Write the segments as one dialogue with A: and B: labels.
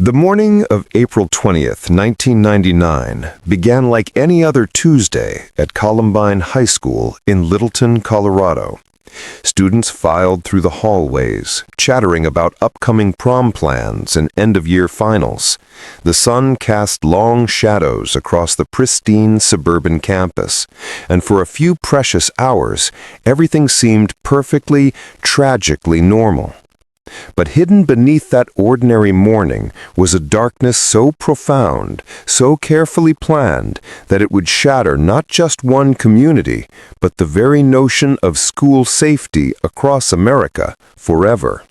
A: The morning of April 20th, 1999, began like any other Tuesday at Columbine High School in Littleton, Colorado. Students filed through the hallways, chattering about upcoming prom plans and end-of-year finals. The sun cast long shadows across the pristine suburban campus, and for a few precious hours, everything seemed perfectly, tragically normal. But hidden beneath that ordinary morning was a darkness so profound, so carefully planned, that it would shatter not just one community, but the very notion of school safety across America forever.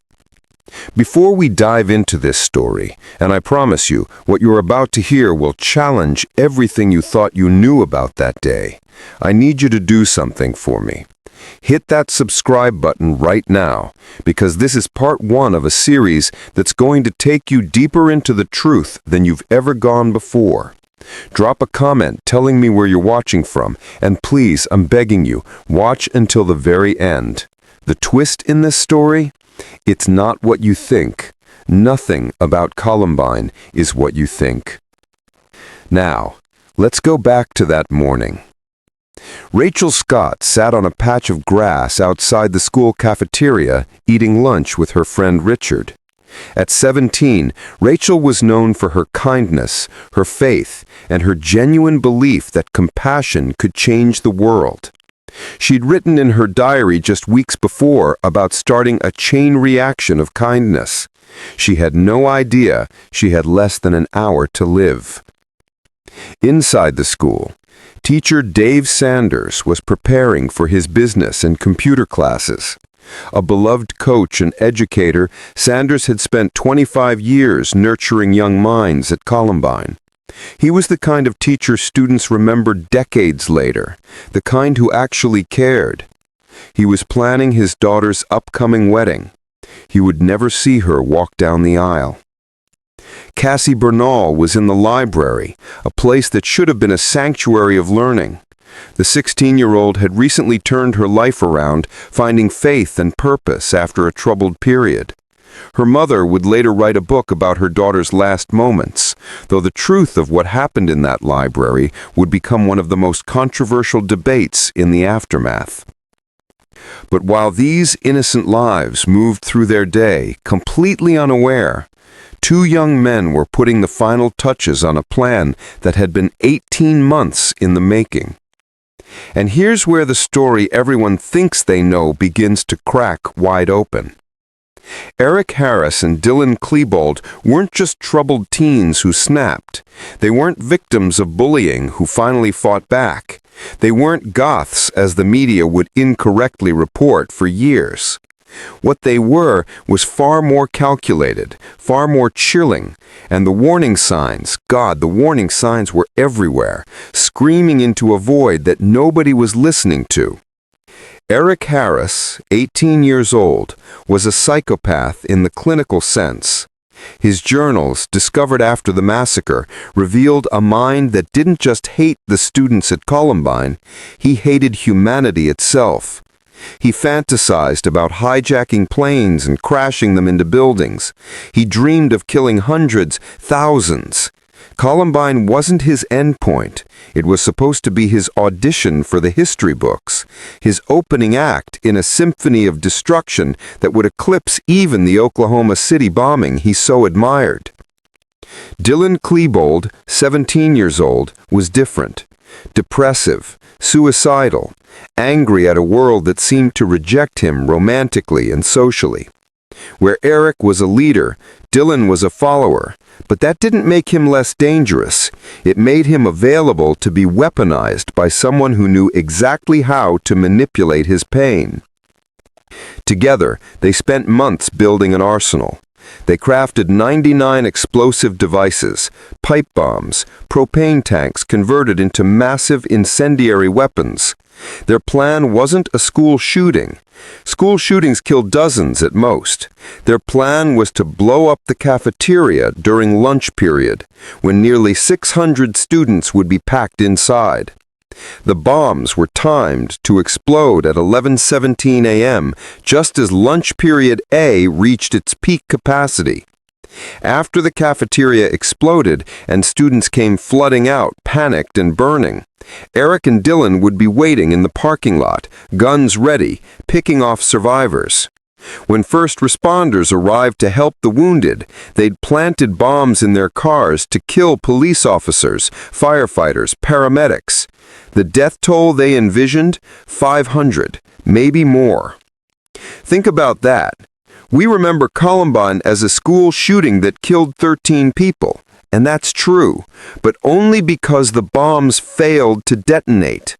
A: Before we dive into this story, and I promise you, what you're about to hear will challenge everything you thought you knew about that day, I need you to do something for me. Hit that subscribe button right now, because this is part one of a series that's going to take you deeper into the truth than you've ever gone before. Drop a comment telling me where you're watching from, and please, I'm begging you, watch until the very end. The twist in this story? It's not what you think. Nothing about Columbine is what you think. Now, let's go back to that morning. Rachel Scott sat on a patch of grass outside the school cafeteria eating lunch with her friend Richard. At 17, Rachel was known for her kindness, her faith, and her genuine belief that compassion could change the world. She'd written in her diary just weeks before about starting a chain reaction of kindness. She had no idea she had less than an hour to live. Inside the school, teacher Dave Sanders was preparing for his business and computer classes. A beloved coach and educator, Sanders had spent 25 years nurturing young minds at Columbine. He was the kind of teacher students remembered decades later, the kind who actually cared. He was planning his daughter's upcoming wedding. He would never see her walk down the aisle. Cassie Bernal was in the library, a place that should have been a sanctuary of learning. The 16-year-old had recently turned her life around, finding faith and purpose after a troubled period. Her mother would later write a book about her daughter's last moments, though the truth of what happened in that library would become one of the most controversial debates in the aftermath. But while these innocent lives moved through their day completely unaware, two young men were putting the final touches on a plan that had been 18 months in the making. And here's where the story everyone thinks they know begins to crack wide open. Harris and Dylan Klebold weren't just troubled teens who snapped. They weren't victims of bullying who finally fought back. They weren't goths, as the media would incorrectly report for years. What they were was far more calculated, far more chilling, and the warning signs, God, the warning signs were everywhere, screaming into a void that nobody was listening to. Harris, 18 years old, was a psychopath in the clinical sense. His journals, discovered after the massacre, revealed a mind that didn't just hate the students at Columbine, he hated humanity itself. He fantasized about hijacking planes and crashing them into buildings. He dreamed of killing hundreds, thousands. Columbine wasn't his endpoint. It was supposed to be his audition for the history books, his opening act in a symphony of destruction that would eclipse even the Oklahoma City bombing he so admired. Dylan Klebold, 17 years old, was different. Depressive, suicidal, angry at a world that seemed to reject him romantically and socially. Where Eric was a leader, Dylan was a follower, but that didn't make him less dangerous. It made him available to be weaponized by someone who knew exactly how to manipulate his pain. Together, they spent months building an arsenal. They crafted 99 explosive devices, pipe bombs, propane tanks converted into massive incendiary weapons. Their plan wasn't a school shooting. School shootings kill dozens at most. Their plan was to blow up the cafeteria during lunch period, when nearly 600 students would be packed inside. The bombs were timed to explode at 11:17 a.m., just as lunch period A reached its peak capacity. After the cafeteria exploded and students came flooding out, panicked and burning, Eric and Dylan would be waiting in the parking lot, guns ready, picking off survivors. When first responders arrived to help the wounded, they'd planted bombs in their cars to kill police officers, firefighters, paramedics. The death toll they envisioned? 500, maybe more. Think about that. We remember Columbine as a school shooting that killed 13 people, and that's true, but only because the bombs failed to detonate.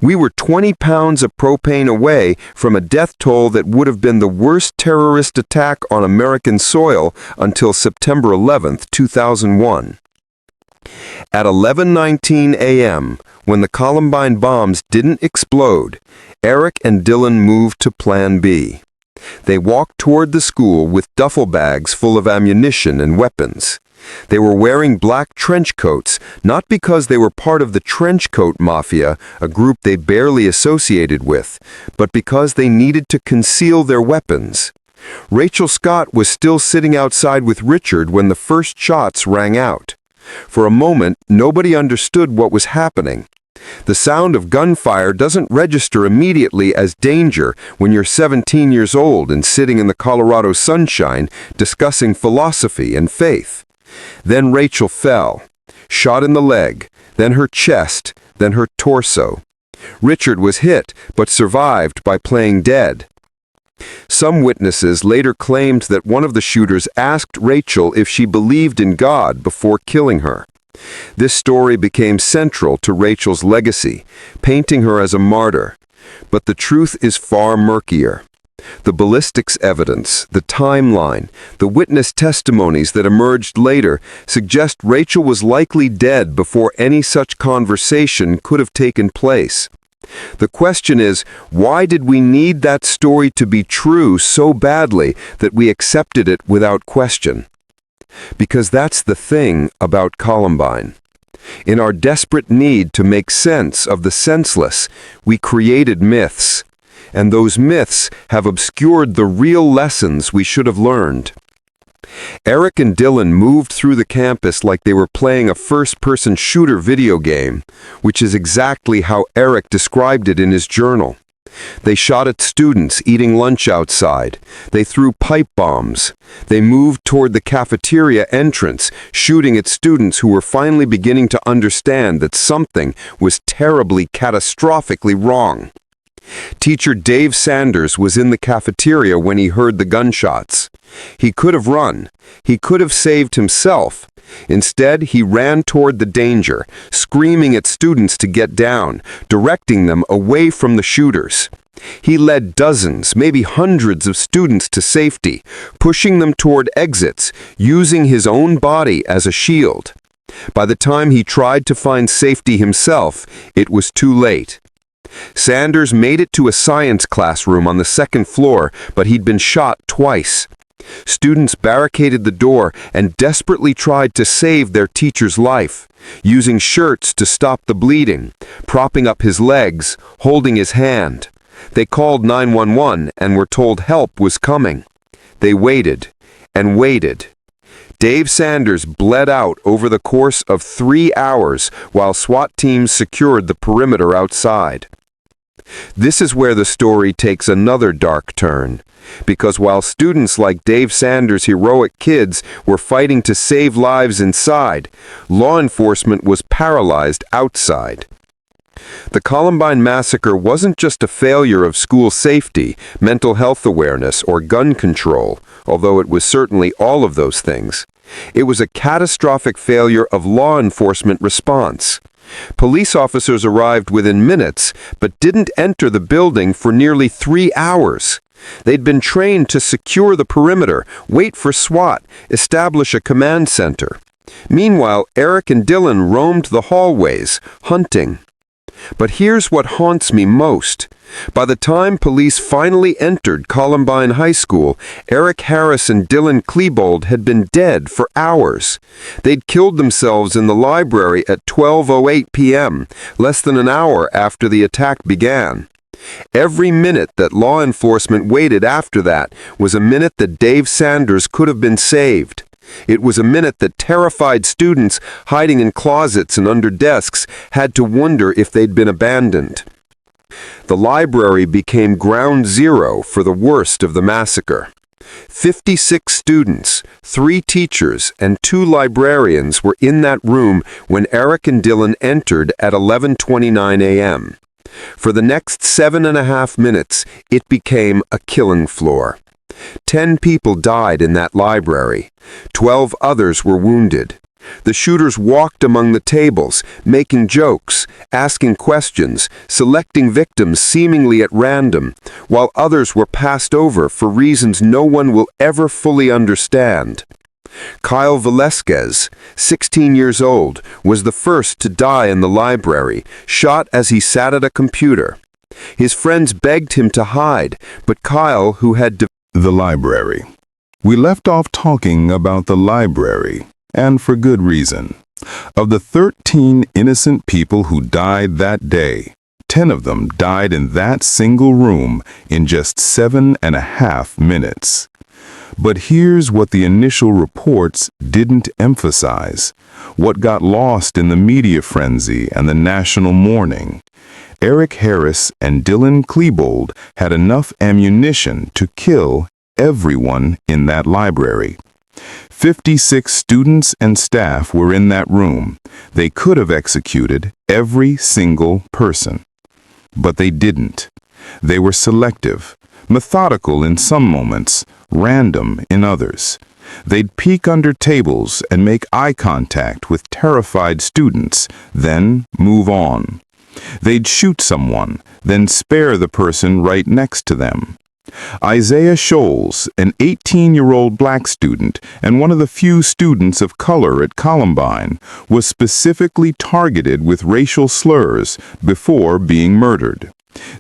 A: We were 20 pounds of propane away from a death toll that would have been the worst terrorist attack on American soil until September 11, 2001. At 11:19 a.m., when the Columbine bombs didn't explode, Eric and Dylan moved to Plan B. They walked toward the school with duffel bags full of ammunition and weapons. They were wearing black trench coats, not because they were part of the trench coat mafia, a group they barely associated with, but because they needed to conceal their weapons. Rachel Scott was still sitting outside with Richard when the first shots rang out. For a moment, nobody understood what was happening. The sound of gunfire doesn't register immediately as danger when you're 17 years old and sitting in the Colorado sunshine discussing philosophy and faith. Then Rachel fell, shot in the leg, then her chest, then her torso. Richard was hit, but survived by playing dead. Some witnesses later claimed that one of the shooters asked Rachel if she believed in God before killing her. This story became central to Rachel's legacy, painting her as a martyr. But the truth is far murkier. The ballistics evidence, the timeline, the witness testimonies that emerged later suggest Rachel was likely dead before any such conversation could have taken place. The question is, why did we need that story to be true so badly that we accepted it without question? Because that's the thing about Columbine. In our desperate need to make sense of the senseless, we created myths. And those myths have obscured the real lessons we should have learned. Eric and Dylan moved through the campus like they were playing a first-person shooter video game, which is exactly how Eric described it in his journal. They shot at students eating lunch outside. They threw pipe bombs. They moved toward the cafeteria entrance, shooting at students who were finally beginning to understand that something was terribly, catastrophically wrong. Teacher Dave Sanders was in the cafeteria when he heard the gunshots. He could have run. He could have saved himself. Instead, he ran toward the danger, screaming at students to get down, directing them away from the shooters. He led dozens, maybe hundreds of students to safety, pushing them toward exits, using his own body as a shield. By the time he tried to find safety himself, it was too late. Sanders made it to a science classroom on the second floor, but he'd been shot twice. Students barricaded the door and desperately tried to save their teacher's life, using shirts to stop the bleeding, propping up his legs, holding his hand. They called 911 and were told help was coming. They waited and waited. Dave Sanders bled out over the course of 3 hours while SWAT teams secured the perimeter outside. This is where the story takes another dark turn, because while students like Dave Sanders' heroic kids were fighting to save lives inside, law enforcement was paralyzed outside. The Columbine massacre wasn't just a failure of school safety, mental health awareness, or gun control, although it was certainly all of those things. It was a catastrophic failure of law enforcement response. Police officers arrived within minutes, but didn't enter the building for nearly 3 hours. They'd been trained to secure the perimeter, wait for SWAT, establish a command center. Meanwhile, Eric and Dylan roamed the hallways, hunting. But here's what haunts me most. By the time police finally entered Columbine High School, Eric Harris and Dylan Klebold had been dead for hours. They'd killed themselves in the library at 12:08 p.m., less than an hour after the attack began. Every minute that law enforcement waited after that was a minute that Dave Sanders could have been saved.
B: It was a minute that terrified students hiding in closets and under desks had to wonder if they'd been abandoned. The library became ground zero for the worst of the massacre. 56 students, 3 teachers, and 2 librarians were in that room when Eric and Dylan entered at 11:29 a.m. For the next 7.5 minutes, it became a killing floor. 10 people died in that library. 12 others were wounded. The shooters walked among the tables, making jokes, asking questions, selecting victims seemingly at random, while others were passed over for reasons no one will ever fully understand. Kyle Velasquez, 16 years old, was the first to die in the library, shot as he sat at a computer. His friends begged him to hide, but Kyle, who had
C: The library. We left off talking about the library, and for good reason. Of the 13 innocent people who died that day, 10 of them died in that single room in just 7.5 minutes. But here's what the initial reports didn't emphasize, what got lost in the media frenzy and the national mourning. Eric Harris and Dylan Klebold had enough ammunition to kill everyone in that library. 56 students and staff were in that room. They could have executed every single person. But they didn't. They were selective, methodical in some moments, random in others. They'd peek under tables and make eye contact with terrified students, then move on. They'd shoot someone, then spare the person right next to them. Isaiah Scholes, an 18-year-old black student and one of the few students of color at Columbine, was specifically targeted with racial slurs before being murdered.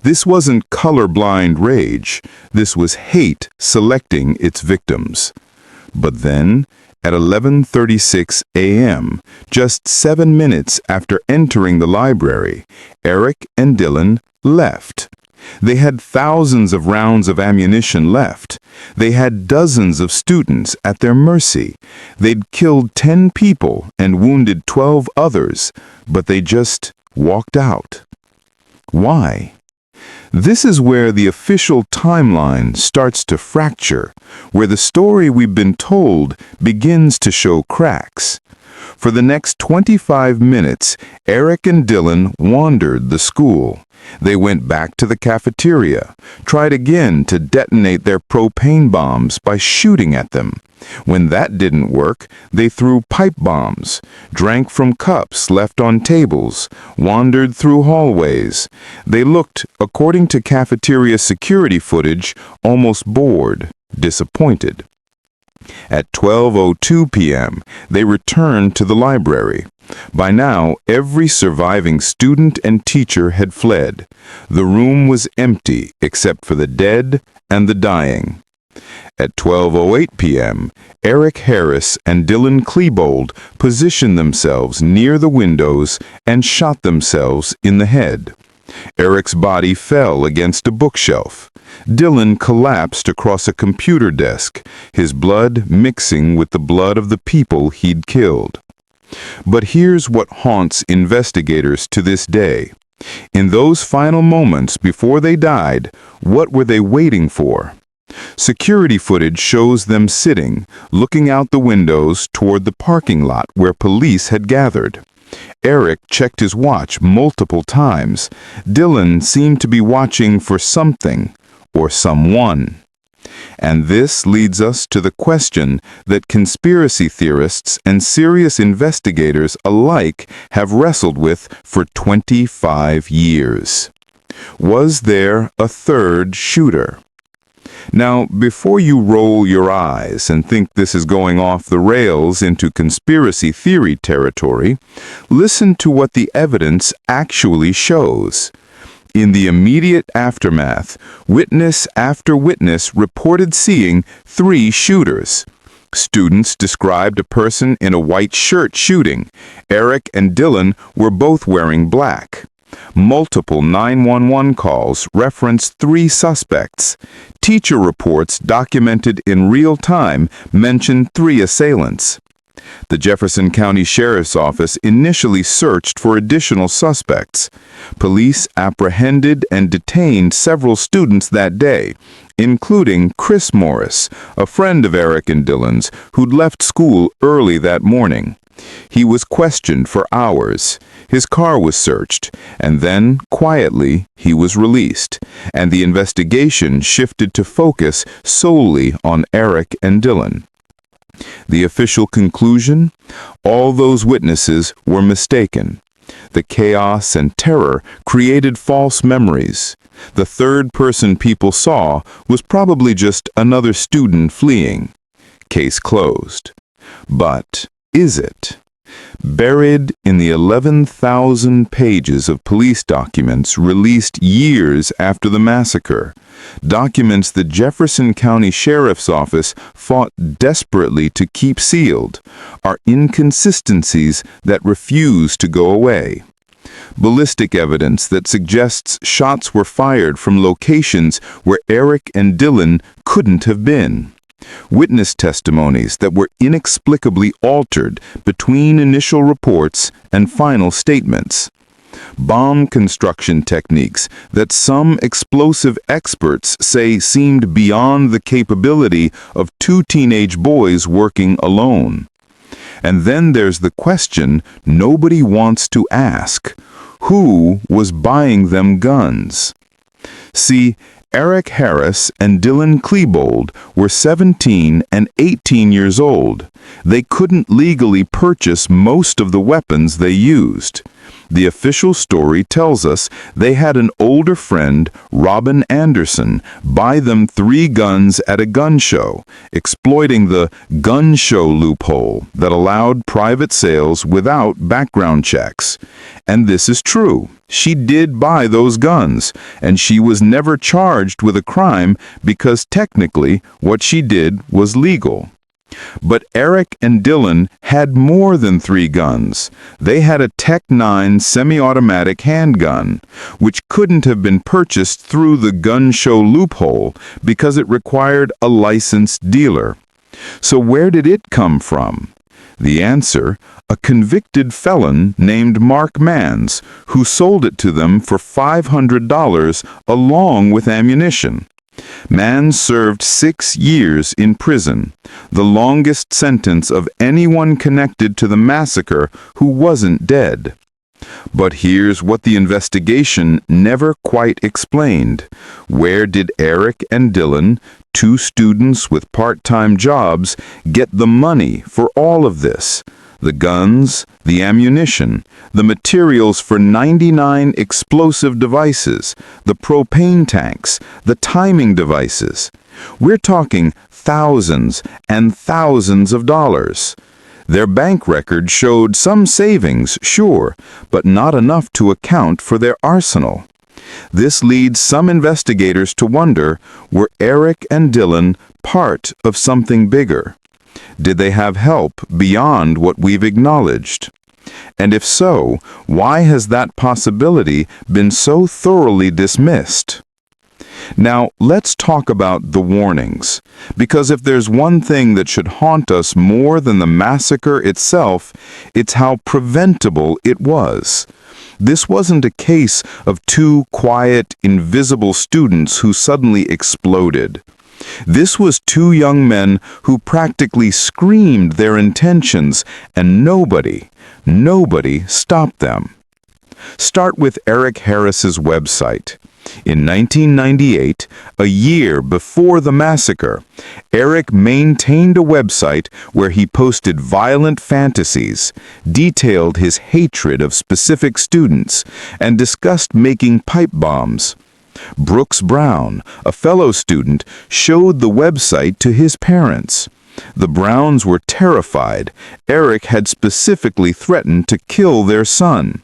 C: This wasn't colorblind rage. This was hate selecting its victims. But then, at 11:36 a.m., just 7 minutes after entering the library, Eric and Dylan left. They had thousands of rounds of ammunition left. They had dozens of students at their mercy. They'd killed 10 people and wounded 12 others, but they just walked out. Why? This is where the official timeline starts to fracture, where the story we've been told begins to show cracks. For the next 25 minutes, Eric and Dylan wandered the school. They went back to the cafeteria, tried again to detonate their propane bombs by shooting at them. When that didn't work, they threw pipe bombs, drank from cups left on tables, wandered through hallways. They looked, according to cafeteria security footage, almost bored, disappointed. At 12:02 p.m., they returned to the library. By now, every surviving student and teacher had fled. The room was empty except for the dead and the dying. At 12:08 p.m., Eric Harris and Dylan Klebold positioned themselves near the windows and shot themselves in the head. Eric's body fell against a bookshelf. Dylan collapsed across a computer desk, his blood mixing with the blood of the people he'd killed. But here's what haunts investigators to this day. In those final moments before they died, what were they waiting for? Security footage shows them sitting, looking out the windows toward the parking lot where police had gathered. Eric checked his watch multiple times. Dylan seemed to be watching for something or someone. And this leads us to the question that conspiracy theorists and serious investigators alike have wrestled with for 25 years. Was there a third shooter? Now, before you roll your eyes and think this is going off the rails into conspiracy theory territory, listen to what the evidence actually shows. In the immediate aftermath, witness after witness reported seeing 3 shooters. Students described a person in a white shirt shooting. Eric and Dylan were both wearing black. Multiple 911 calls reference 3 suspects. Teacher reports documented in real time mention 3 assailants. The Jefferson County Sheriff's Office initially searched for additional suspects. Police apprehended and detained several students that day, including Chris Morris, a friend of Eric and Dylan's who'd left school early that morning. He was questioned for hours. His car was searched, and then, quietly, he was released, and the investigation shifted to focus solely on Eric and Dylan. The official conclusion? All those witnesses were mistaken. The chaos and terror created false memories. The third person people saw was probably just another student fleeing. Case closed. But is it? Buried in the 11,000 pages of police documents released years after the massacre, documents the Jefferson County Sheriff's Office fought desperately to keep sealed, are inconsistencies that refuse to go away. Ballistic evidence that suggests shots were fired from locations where Eric and Dylan couldn't have been. Witness testimonies that were inexplicably altered between initial reports and final statements. Bomb construction techniques that some explosive experts say seemed beyond the capability of 2 teenage boys working alone. And then there's the question nobody wants to ask. Who was buying them guns? See, Eric Harris and Dylan Klebold were 17 and 18 years old. They couldn't legally purchase most of the weapons they used. The official story tells us they had an older friend, Robin Anderson, buy them 3 guns at a gun show, exploiting the gun show loophole that allowed private sales without background checks. And this is true. She did buy those guns, and she was never charged with a crime because technically what she did was legal. But Eric and Dylan had more than 3 guns. They had a Tech 9 semi-automatic handgun, which couldn't have been purchased through the gun show loophole because it required a licensed dealer. So where did it come from? The answer, a convicted felon named Mark Mans, who sold it to them for $500 along with ammunition. Mans served 6 years in prison, the longest sentence of anyone connected to the massacre who wasn't dead. But here's what the investigation never quite explained. Where did Eric and Dylan, 2 students with part-time jobs, get the money for all of this? The guns, the ammunition, the materials for 99 explosive devices, the propane tanks, the timing devices. We're talking thousands and thousands of dollars. Their bank record showed some savings, sure, but not enough to account for their arsenal. This leads some investigators to wonder, were Eric and Dylan part of something bigger? Did they have help beyond what we've acknowledged? And if so, why has that possibility been so thoroughly dismissed? Now, let's talk about the warnings, because if there's one thing that should haunt us more than the massacre itself, it's how preventable it was. This wasn't a case of 2 quiet, invisible students who suddenly exploded. This was 2 young men who practically screamed their intentions, and nobody stopped them. Start with Eric Harris's website. In 1998, a year before the massacre, Eric maintained a website where he posted violent fantasies, detailed his hatred of specific students, and discussed making pipe bombs. Brooks Brown, a fellow student, showed the website to his parents. The Browns were terrified. Eric had specifically threatened to kill their son.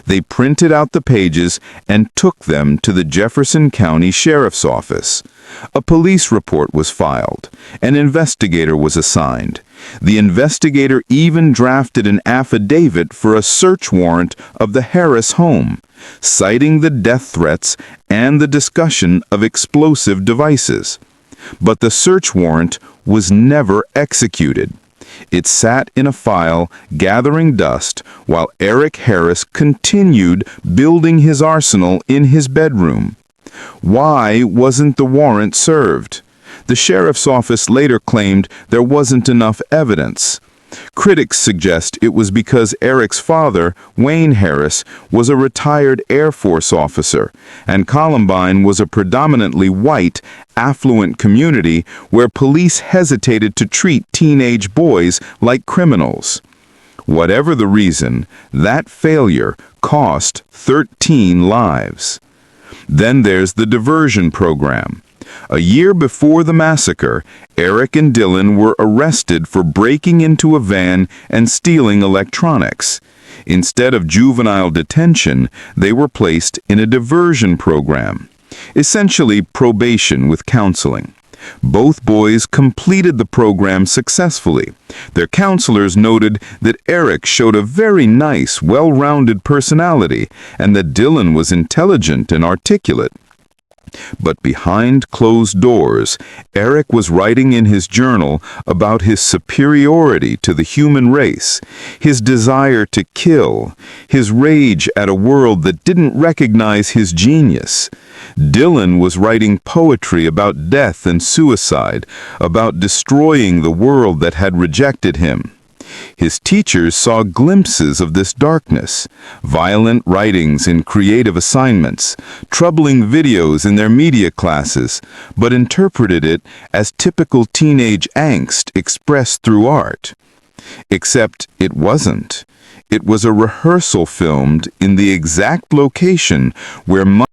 C: They printed out the pages and took them to the Jefferson County Sheriff's Office. A police report was filed. An investigator was assigned. The investigator even drafted an affidavit for a search warrant of the Harris home, citing the death threats and the discussion of explosive devices. But the search warrant was never executed. It sat in a file, gathering dust, while Eric Harris continued building his arsenal in his bedroom. Why wasn't the warrant served? The sheriff's office later claimed there wasn't enough evidence. Critics suggest it was because Eric's father, Wayne Harris, was a retired Air Force officer, and Columbine was a predominantly white, affluent community where police hesitated to treat teenage boys like criminals. Whatever the reason, that failure cost 13 lives. Then there's the diversion program. A year before the massacre, Eric and Dylan were arrested for breaking into a van and stealing electronics. Instead of juvenile detention, they were placed in a diversion program, essentially probation with counseling. Both boys completed the program successfully. Their counselors noted that Eric showed a very nice, well-rounded personality and that Dylan was intelligent and articulate. But behind closed doors, Eric was writing in his journal about his superiority to the human race, his desire to kill, his rage at a world that didn't recognize his genius. Dylan was writing poetry about death and suicide, about destroying the world that had rejected him. His teachers saw glimpses of this darkness, violent writings in creative assignments, troubling videos in their media classes, but interpreted it as typical teenage angst expressed through art. Except it wasn't. It was a rehearsal filmed in the exact location where